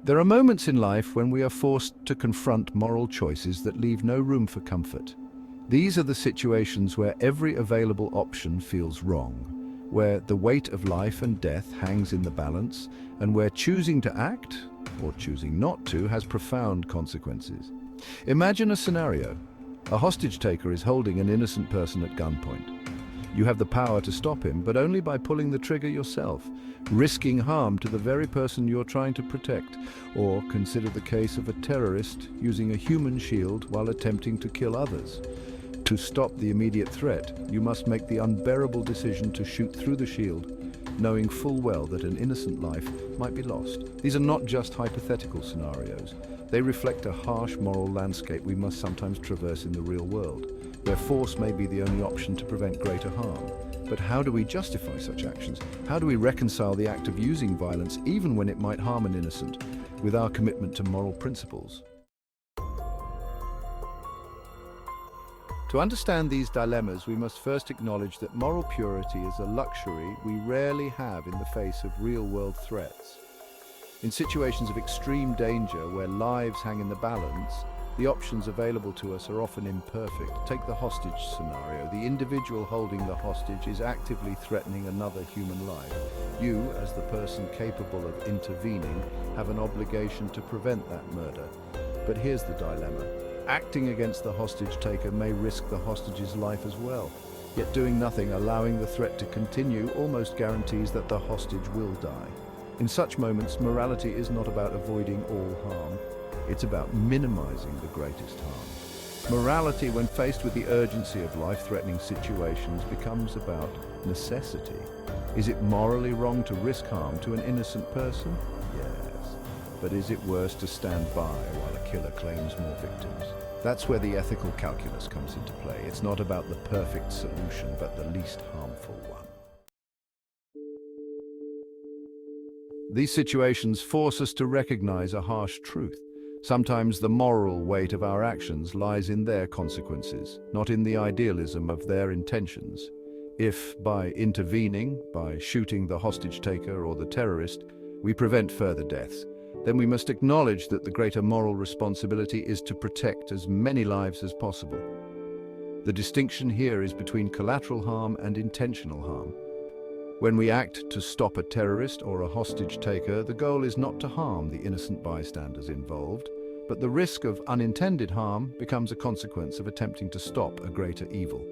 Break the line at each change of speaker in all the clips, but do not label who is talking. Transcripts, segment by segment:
There are moments in life when we are forced to confront moral choices that leave no room for comfort. These are the situations where every available option feels wrong, where the weight of life and death hangs in the balance, and where choosing to act, or choosing not to, has profound consequences. Imagine a scenario. A hostage taker is holding an innocent person at gunpoint. You have the power to stop him, but only by pulling the trigger yourself, risking harm to the very person you're trying to protect. Or consider the case of a terrorist using a human shield while attempting to kill others. To stop the immediate threat, you must make the unbearable decision to shoot through the shield, knowing full well that an innocent life might be lost. These are not just hypothetical scenarios. They reflect a harsh moral landscape we must sometimes traverse in the real world, where force may be the only option to prevent greater harm. But how do we justify such actions? How do we reconcile the act of using violence, even when it might harm an innocent, with our commitment to moral principles? To understand these dilemmas, we must first acknowledge that moral purity is a luxury we rarely have in the face of real-world threats. In situations of extreme danger where lives hang in the balance, the options available to us are often imperfect. Take the hostage scenario. The individual holding the hostage is actively threatening another human life. You, as the person capable of intervening, have an obligation to prevent that murder. But here's the dilemma. Acting against the hostage taker may risk the hostage's life as well. Yet doing nothing, allowing the threat to continue, almost guarantees that the hostage will die. In such moments, morality is not about avoiding all harm. It's about minimizing the greatest harm. Morality, when faced with the urgency of life-threatening situations, becomes about necessity. Is it morally wrong to risk harm to an innocent person? Yes. But is it worse to stand by while a killer claims more victims? That's where the ethical calculus comes into play. It's not about the perfect solution, but the least harmful one. These situations force us to recognize a harsh truth. Sometimes the moral weight of our actions lies in their consequences, not in the idealism of their intentions. If, by intervening, by shooting the hostage taker or the terrorist, we prevent further deaths, then we must acknowledge that the greater moral responsibility is to protect as many lives as possible. The distinction here is between collateral harm and intentional harm. When we act to stop a terrorist or a hostage taker, the goal is not to harm the innocent bystanders involved, but the risk of unintended harm becomes a consequence of attempting to stop a greater evil.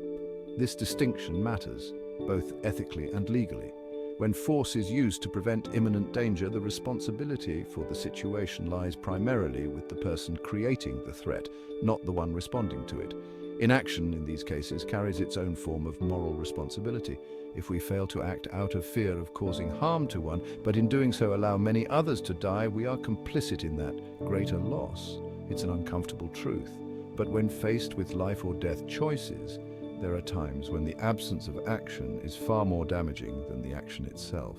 This distinction matters, both ethically and legally. When force is used to prevent imminent danger, the responsibility for the situation lies primarily with the person creating the threat, not the one responding to it. Inaction, in these cases, carries its own form of moral responsibility. If we fail to act out of fear of causing harm to one, but in doing so allow many others to die, we are complicit in that greater loss. It's an uncomfortable truth. But when faced with life or death choices, there are times when the absence of action is far more damaging than the action itself.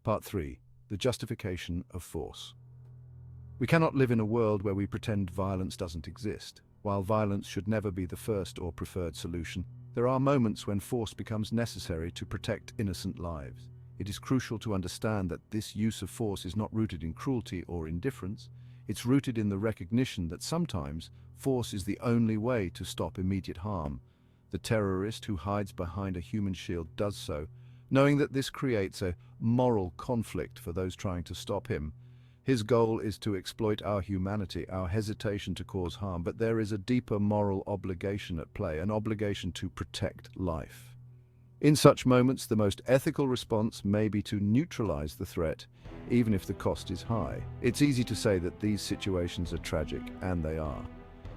Part 3. The justification of force. We cannot live in a world where we pretend violence doesn't exist. While violence should never be the first or preferred solution, there are moments when force becomes necessary to protect innocent lives. It is crucial to understand that this use of force is not rooted in cruelty or indifference. It's rooted in the recognition that sometimes force is the only way to stop immediate harm. The terrorist who hides behind a human shield does so, knowing that this creates a moral conflict for those trying to stop him. His goal is to exploit our humanity, our hesitation to cause harm, but there is a deeper moral obligation at play, an obligation to protect life. In such moments, the most ethical response may be to neutralize the threat, even if the cost is high. It's easy to say that these situations are tragic, and they are.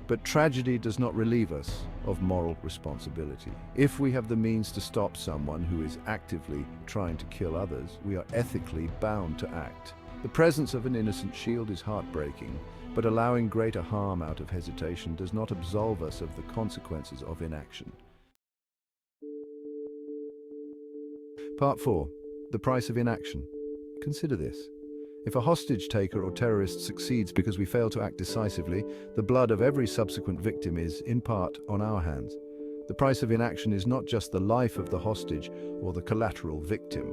But tragedy does not relieve us of moral responsibility. If we have the means to stop someone who is actively trying to kill others, we are ethically bound to act. The presence of an innocent shield is heartbreaking, but allowing greater harm out of hesitation does not absolve us of the consequences of inaction. Part 4. The price of inaction. Consider this. If a hostage taker or terrorist succeeds because we fail to act decisively, the blood of every subsequent victim is, in part, on our hands. The price of inaction is not just the life of the hostage or the collateral victim.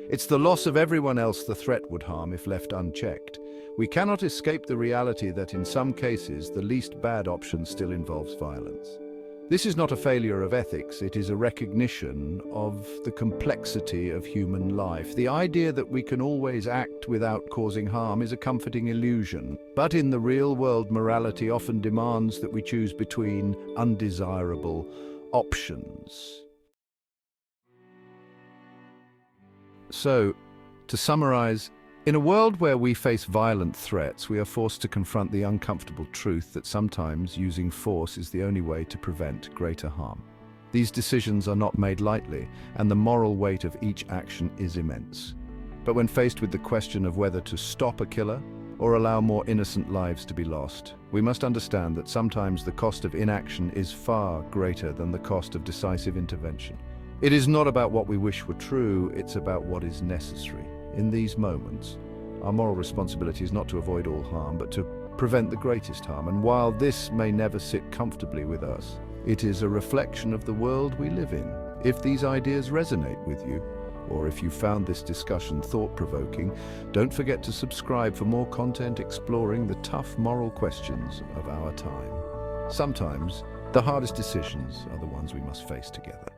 It's the loss of everyone else the threat would harm if left unchecked. We cannot escape the reality that in some cases, the least bad option still involves violence. This is not a failure of ethics, it is a recognition of the complexity of human life. The idea that we can always act without causing harm is a comforting illusion. But in the real world, morality often demands that we choose between undesirable options. So, to summarize, in a world where we face violent threats, we are forced to confront the uncomfortable truth that sometimes using force is the only way to prevent greater harm. These decisions are not made lightly, and the moral weight of each action is immense. But when faced with the question of whether to stop a killer or allow more innocent lives to be lost, we must understand that sometimes the cost of inaction is far greater than the cost of decisive intervention. It is not about what we wish were true, it's about what is necessary. In these moments, our moral responsibility is not to avoid all harm, but to prevent the greatest harm. And while this may never sit comfortably with us, it is a reflection of the world we live in. If these ideas resonate with you, or if you found this discussion thought-provoking, don't forget to subscribe for more content exploring the tough moral questions of our time. Sometimes, the hardest decisions are the ones we must face together.